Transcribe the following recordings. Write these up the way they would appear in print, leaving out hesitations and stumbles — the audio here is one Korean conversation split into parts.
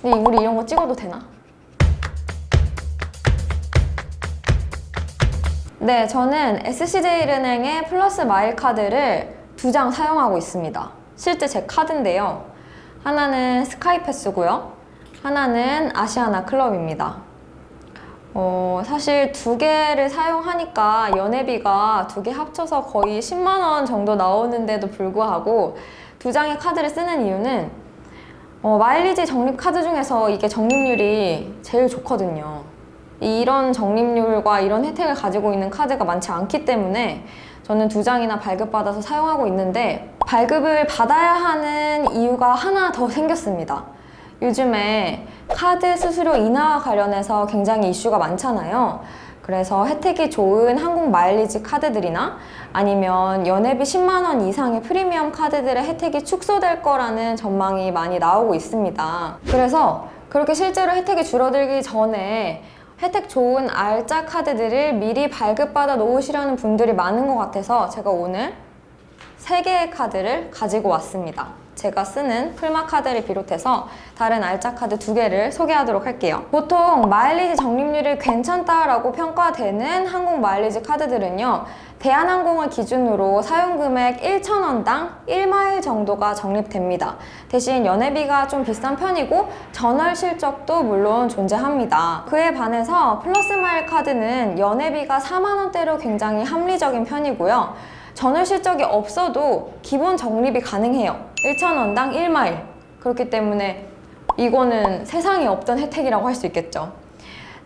근데 우리 이런 거 찍어도 되나? 네, 저는 SC제일은행의 플러스 마일 카드를 2장 사용하고 있습니다. 실제 제 카드인데요. 하나는 스카이패스고요. 하나는 아시아나 클럽입니다. 사실 2개를 사용하니까 연회비가 2개 합쳐서 거의 10만 원 정도 나오는데도 불구하고 2장의 카드를 쓰는 이유는 마일리지 적립 카드 중에서 이게 적립률이 제일 좋거든요. 이런 적립률과 이런 혜택을 가지고 있는 카드가 많지 않기 때문에 저는 2장이나 발급받아서 사용하고 있는데, 발급을 받아야 하는 이유가 하나 더 생겼습니다. 요즘에 카드 수수료 인하와 관련해서 굉장히 이슈가 많잖아요. 그래서 혜택이 좋은 한국 마일리지 카드들이나 아니면 연회비 10만 원 이상의 프리미엄 카드들의 혜택이 축소될 거라는 전망이 많이 나오고 있습니다. 그래서 그렇게 실제로 혜택이 줄어들기 전에 혜택 좋은 알짜 카드들을 미리 발급받아 놓으시려는 분들이 많은 것 같아서 제가 오늘 3개의 카드를 가지고 왔습니다. 제가 쓰는 풀마 카드를 비롯해서 다른 알짜 카드 2개를 소개하도록 할게요. 보통 마일리지 적립률이 괜찮다라고 평가되는 한국 마일리지 카드들은요, 대한항공을 기준으로 사용금액 1,000원당 1마일 정도가 적립됩니다. 대신 연회비가 좀 비싼 편이고 전월 실적도 물론 존재합니다. 그에 반해서 플러스 마일 카드는 연회비가 4만 원대로 굉장히 합리적인 편이고요. 전월 실적이 없어도 기본 적립이 가능해요. 1,000원당 1마일. 그렇기 때문에 이거는 세상에 없던 혜택이라고 할 수 있겠죠.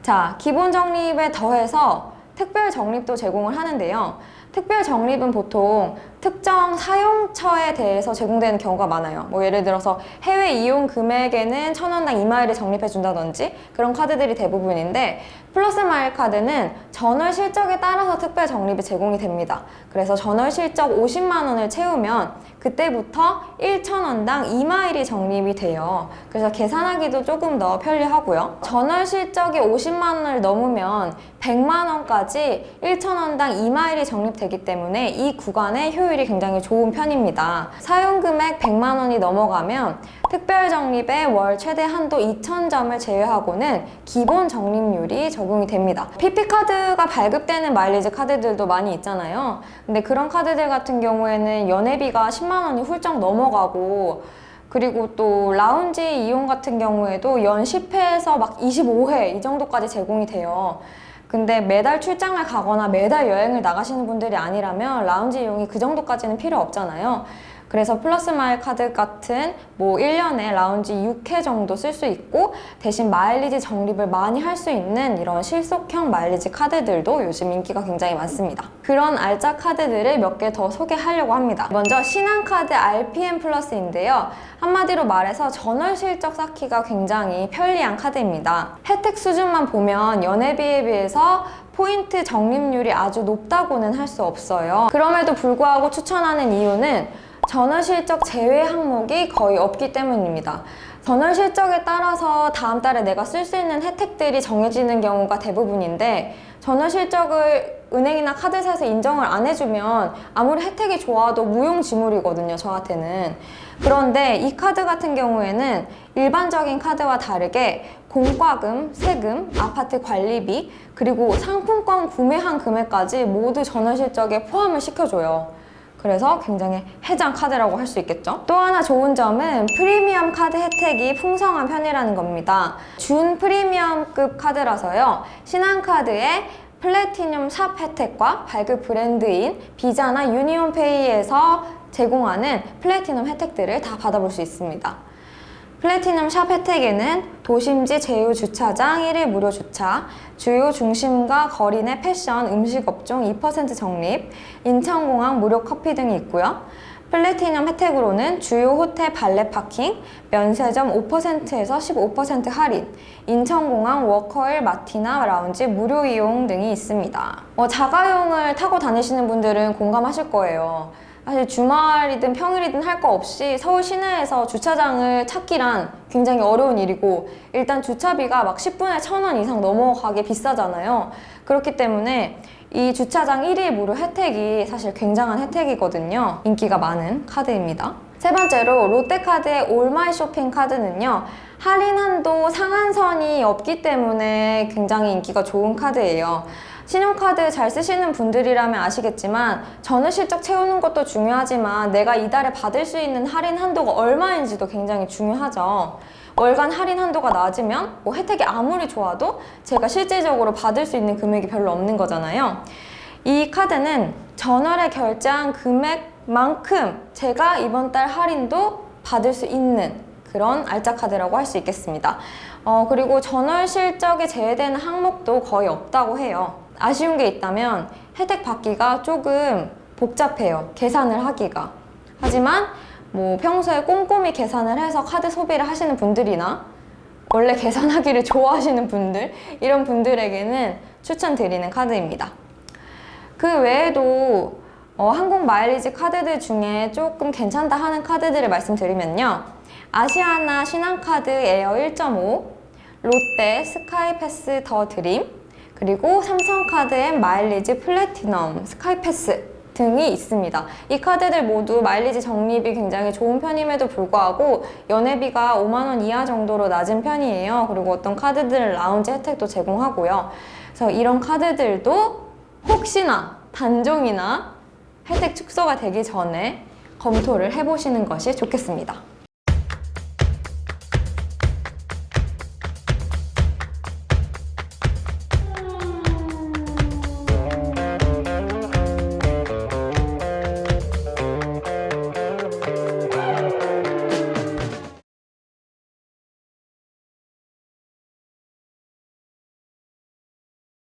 자, 기본 적립에 더해서 특별 적립도 제공을 하는데요. 특별 적립은 보통 특정 사용처에 대해서 제공되는 경우가 많아요. 뭐 예를 들어서 해외 이용 금액에는 1,000원당 2마일을 적립해 준다든지 그런 카드들이 대부분인데, 플러스 마일 카드는 전월 실적에 따라서 특별 적립이 제공이 됩니다. 그래서 전월 실적 50만 원을 채우면 그때부터 1,000원당 2마일이 적립이 돼요. 그래서 계산하기도 조금 더 편리하고요. 전월 실적이 50만 원을 넘으면 100만 원까지 1,000원당 2마일이 적립되기 때문에 이 구간의 효율이 굉장히 좋은 편입니다. 사용금액 100만 원이 넘어가면 특별 적립의 월 최대 한도 2,000점을 제외하고는 기본 적립률이 적용이 됩니다. PP카드가 발급되는 마일리지 카드들도 많이 있잖아요. 근데 그런 카드들 같은 경우에는 연회비가 10만 원이 훌쩍 넘어가고, 그리고 또 라운지 이용 같은 경우에도 연 10회에서 막 25회 이 정도까지 제공이 돼요. 근데 매달 출장을 가거나 매달 여행을 나가시는 분들이 아니라면 라운지 이용이 그 정도까지는 필요 없잖아요. 그래서 플러스 마일 카드 같은 뭐 1년에 라운지 6회 정도 쓸 수 있고, 대신 마일리지 적립을 많이 할 수 있는 이런 실속형 마일리지 카드들도 요즘 인기가 굉장히 많습니다. 그런 알짜 카드들을 몇 개 더 소개하려고 합니다. 먼저 신한카드 RPM 플러스인데요. 한마디로 말해서 전월 실적 쌓기가 굉장히 편리한 카드입니다. 혜택 수준만 보면 연회비에 비해서 포인트 적립률이 아주 높다고는 할 수 없어요. 그럼에도 불구하고 추천하는 이유는 전월 실적 제외 항목이 거의 없기 때문입니다. 전월 실적에 따라서 다음 달에 내가 쓸 수 있는 혜택들이 정해지는 경우가 대부분인데, 전월 실적을 은행이나 카드사에서 인정을 안 해주면 아무리 혜택이 좋아도 무용지물이거든요, 저한테는. 그런데 이 카드 같은 경우에는 일반적인 카드와 다르게 공과금, 세금, 아파트 관리비, 그리고 상품권 구매한 금액까지 모두 전월 실적에 포함을 시켜줘요. 그래서 굉장히 해장 카드라고 할 수 있겠죠. 또 하나 좋은 점은 프리미엄 카드 혜택이 풍성한 편이라는 겁니다. 준 프리미엄급 카드라서요, 신한카드의 플래티넘 샵 혜택과 발급 브랜드인 비자나 유니온페이에서 제공하는 플래티넘 혜택들을 다 받아볼 수 있습니다. 플래티넘 샵 혜택에는 도심지 제휴 주차장 1일 무료 주차, 주요 중심가 거리 내 패션, 음식업종 2% 적립, 인천공항 무료 커피 등이 있고요. 플래티넘 혜택으로는 주요 호텔 발렛 파킹, 면세점 5%에서 15% 할인, 인천공항 워커힐 마티나 라운지 무료 이용 등이 있습니다. 자가용을 타고 다니시는 분들은 공감하실 거예요. 사실 주말이든 평일이든 할 거 없이 서울 시내에서 주차장을 찾기란 굉장히 어려운 일이고, 일단 주차비가 막 10분에 1,000원 이상 넘어가게 비싸잖아요. 그렇기 때문에 이 주차장 1일 무료 혜택이 사실 굉장한 혜택이거든요. 인기가 많은 카드입니다. 세 번째로 롯데카드의 올마이 쇼핑 카드는요, 할인 한도 상한선이 없기 때문에 굉장히 인기가 좋은 카드예요. 신용카드 잘 쓰시는 분들이라면 아시겠지만 전월 실적 채우는 것도 중요하지만 내가 이달에 받을 수 있는 할인 한도가 얼마인지도 굉장히 중요하죠. 월간 할인 한도가 낮으면 뭐 혜택이 아무리 좋아도 제가 실질적으로 받을 수 있는 금액이 별로 없는 거잖아요. 이 카드는 전월에 결제한 금액만큼 제가 이번 달 할인도 받을 수 있는 그런 알짜 카드라고 할 수 있겠습니다. 그리고 전월 실적에 제외되는 항목도 거의 없다고 해요. 아쉬운 게 있다면 혜택 받기가 조금 복잡해요. 계산을 하기가. 하지만 뭐 평소에 꼼꼼히 계산을 해서 카드 소비를 하시는 분들이나 원래 계산하기를 좋아하시는 분들, 이런 분들에게는 추천드리는 카드입니다. 그 외에도 항공 마일리지 카드들 중에 조금 괜찮다 하는 카드들을 말씀드리면요, 아시아나 신한카드 에어 1.5, 롯데 스카이패스 더 드림, 그리고 삼성카드의 마일리지 플래티넘 스카이패스 등이 있습니다. 이 카드들 모두 마일리지 적립이 굉장히 좋은 편임에도 불구하고 연회비가 5만 원 이하 정도로 낮은 편이에요. 그리고 어떤 카드들은 라운지 혜택도 제공하고요. 그래서 이런 카드들도 혹시나 단종이나 혜택 축소가 되기 전에 검토를 해보시는 것이 좋겠습니다.